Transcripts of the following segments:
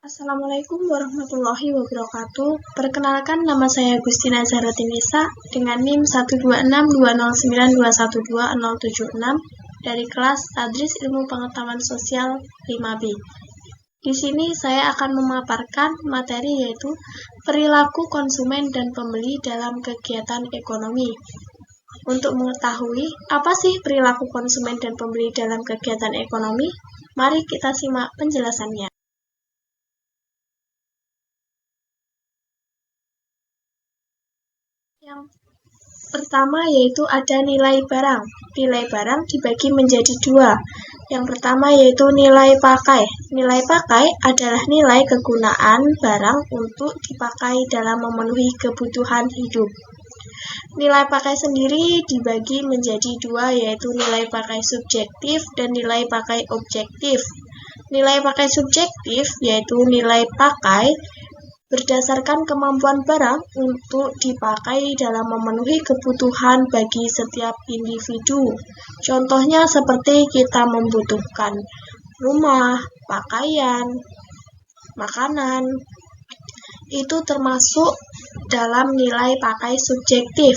Assalamualaikum warahmatullahi wabarakatuh. Perkenalkan, nama saya Agustina Zahratinisa dengan NIM 1262092120076 dari kelas Tadris Ilmu Pengetahuan Sosial 5B. Di sini saya akan memaparkan materi yaitu perilaku konsumen dan pembeli dalam kegiatan ekonomi. Untuk mengetahui apa sih perilaku konsumen dan pembeli dalam kegiatan ekonomi, mari kita simak penjelasannya. Yang pertama yaitu ada nilai barang. Nilai barang dibagi menjadi dua. Yang pertama yaitu nilai pakai. Nilai pakai adalah nilai kegunaan barang untuk dipakai dalam memenuhi kebutuhan hidup. Nilai pakai sendiri dibagi menjadi dua, yaitu nilai pakai subjektif dan nilai pakai objektif. Nilai pakai subjektif yaitu nilai pakai berdasarkan kemampuan barang untuk dipakai dalam memenuhi kebutuhan bagi setiap individu. Contohnya seperti kita membutuhkan rumah, pakaian, makanan. Itu termasuk dalam nilai pakai subjektif.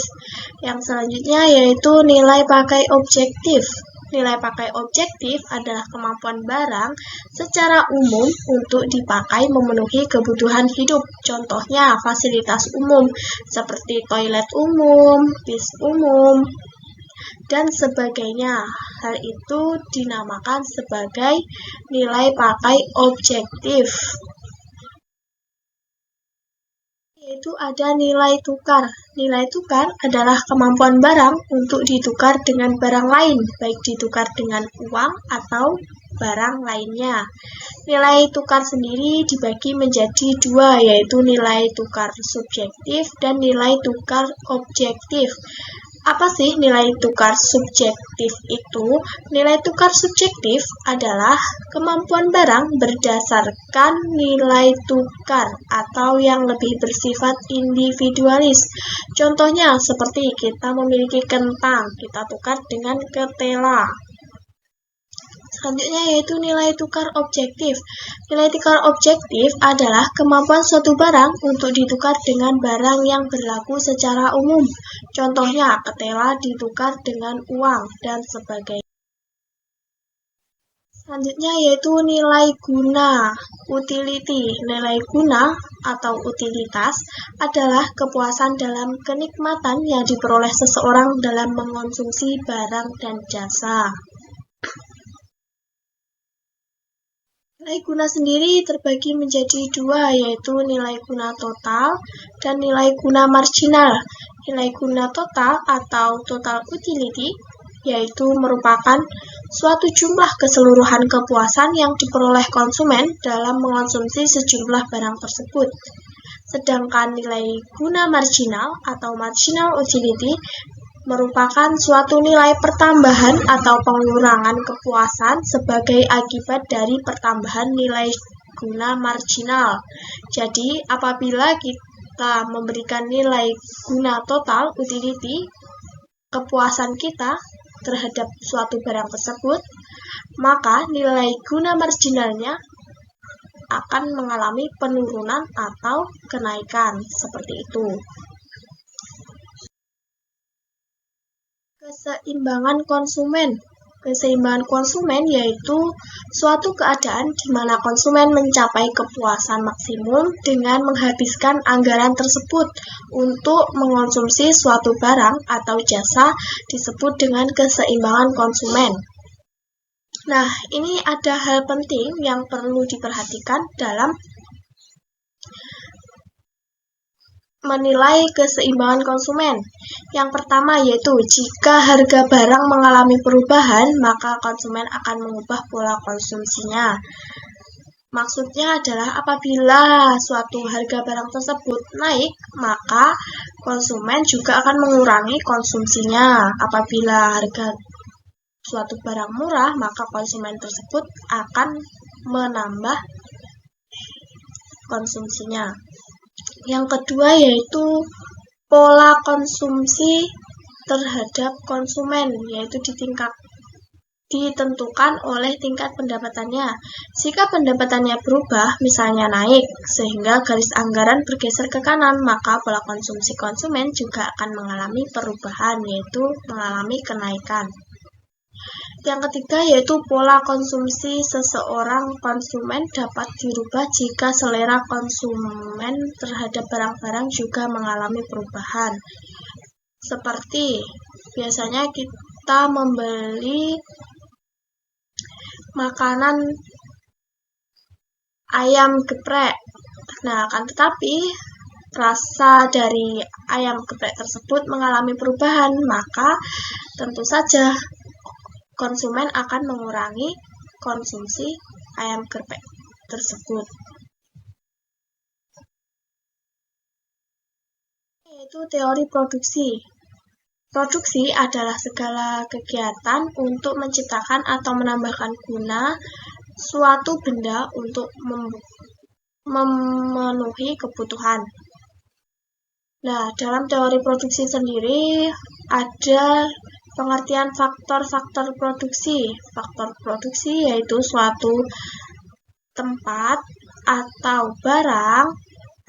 Yang selanjutnya yaitu nilai pakai objektif. Nilai pakai objektif adalah kemampuan barang secara umum untuk dipakai memenuhi kebutuhan hidup. Contohnya fasilitas umum seperti toilet umum, bis umum, dan sebagainya. Hal itu dinamakan sebagai nilai pakai objektif. Yaitu ada nilai tukar. Nilai tukar adalah kemampuan barang untuk ditukar dengan barang lain, baik ditukar dengan uang atau barang lainnya. Nilai tukar sendiri dibagi menjadi dua, yaitu nilai tukar subjektif dan nilai tukar objektif. Apa sih nilai tukar subjektif itu? Nilai tukar subjektif adalah kemampuan barang berdasarkan nilai tukar atau yang lebih bersifat individualis. Contohnya seperti kita memiliki kentang, kita tukar dengan ketela. Selanjutnya yaitu nilai tukar objektif. Nilai tukar objektif adalah kemampuan suatu barang untuk ditukar dengan barang yang berlaku secara umum. Contohnya ketela ditukar dengan uang dan sebagainya. Selanjutnya yaitu nilai guna, utility. Nilai guna atau utilitas adalah kepuasan dalam kenikmatan yang diperoleh seseorang dalam mengonsumsi barang dan jasa. Nilai guna sendiri terbagi menjadi dua, yaitu nilai guna total dan nilai guna marginal. Nilai guna total atau total utility yaitu merupakan suatu jumlah keseluruhan kepuasan yang diperoleh konsumen dalam mengonsumsi sejumlah barang tersebut. Sedangkan nilai guna marginal atau marginal utility merupakan suatu nilai pertambahan atau pengurangan kepuasan sebagai akibat dari pertambahan nilai guna marginal. Jadi, apabila kita memberikan nilai guna total utility, kepuasan kita terhadap suatu barang tersebut, maka nilai guna marginalnya akan mengalami penurunan atau kenaikan, seperti itu. Keseimbangan konsumen. Keseimbangan konsumen yaitu suatu keadaan di mana konsumen mencapai kepuasan maksimum dengan menghabiskan anggaran tersebut untuk mengonsumsi suatu barang atau jasa, disebut dengan keseimbangan konsumen. Nah, ini ada hal penting yang perlu diperhatikan dalam menilai keseimbangan konsumen. Yang pertama yaitu jika harga barang mengalami perubahan, maka konsumen akan mengubah pola konsumsinya. Maksudnya adalah apabila suatu harga barang tersebut naik, maka konsumen juga akan mengurangi konsumsinya. Apabila harga suatu barang murah, maka konsumen tersebut akan menambah konsumsinya. Yang kedua yaitu pola konsumsi terhadap konsumen, yaitu ditentukan oleh tingkat pendapatannya. Jika pendapatannya berubah, misalnya naik, sehingga garis anggaran bergeser ke kanan, maka pola konsumsi konsumen juga akan mengalami perubahan, yaitu mengalami kenaikan. Yang ketiga yaitu pola konsumsi seseorang konsumen dapat dirubah jika selera konsumen terhadap barang-barang juga mengalami perubahan. Seperti biasanya kita membeli makanan ayam geprek. Nah, akan tetapi rasa dari ayam geprek tersebut mengalami perubahan, maka tentu saja konsumen akan mengurangi konsumsi ayam geprek tersebut. Yaitu teori produksi. Produksi adalah segala kegiatan untuk menciptakan atau menambahkan guna suatu benda untuk memenuhi kebutuhan. Nah, dalam teori produksi sendiri ada pengertian faktor-faktor produksi. Faktor produksi yaitu suatu tempat atau barang,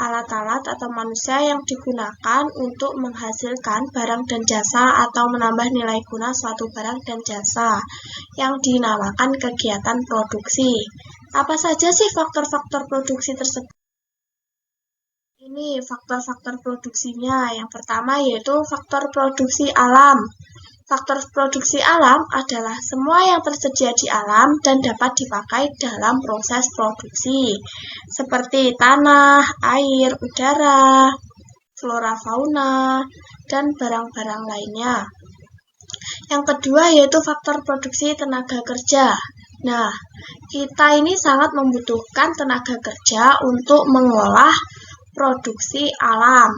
alat-alat atau manusia yang digunakan untuk menghasilkan barang dan jasa atau menambah nilai guna suatu barang dan jasa yang dinamakan kegiatan produksi. Apa saja sih faktor-faktor produksi tersebut? Ini faktor-faktor produksinya. Yang pertama yaitu faktor produksi alam. Faktor produksi alam adalah semua yang tersedia di alam dan dapat dipakai dalam proses produksi, seperti tanah, air, udara, flora fauna, dan barang-barang lainnya. Yang kedua yaitu faktor produksi tenaga kerja. Nah, kita ini sangat membutuhkan tenaga kerja untuk mengolah produksi alam.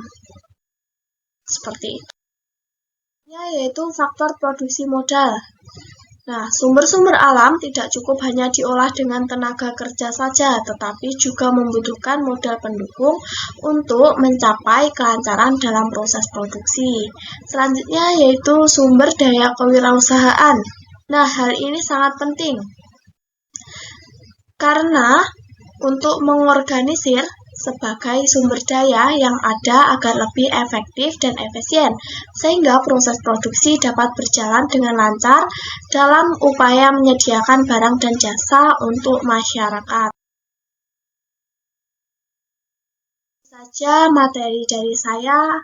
Seperti itu. Yaitu faktor produksi modal. Nah, sumber-sumber alam tidak cukup hanya diolah dengan tenaga kerja saja, tetapi juga membutuhkan modal pendukung untuk mencapai kelancaran dalam proses produksi. Selanjutnya yaitu sumber daya kewirausahaan. Nah, hal ini sangat penting karena untuk mengorganisir sebagai sumber daya yang ada agar lebih efektif dan efisien, sehingga proses produksi dapat berjalan dengan lancar dalam upaya menyediakan barang dan jasa untuk masyarakat. Saja materi dari saya.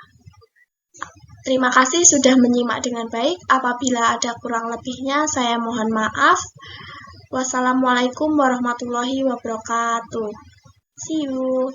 Terima kasih sudah menyimak dengan baik. Apabila ada kurang lebihnya, saya mohon maaf. Wassalamualaikum warahmatullahi wabarakatuh. See you.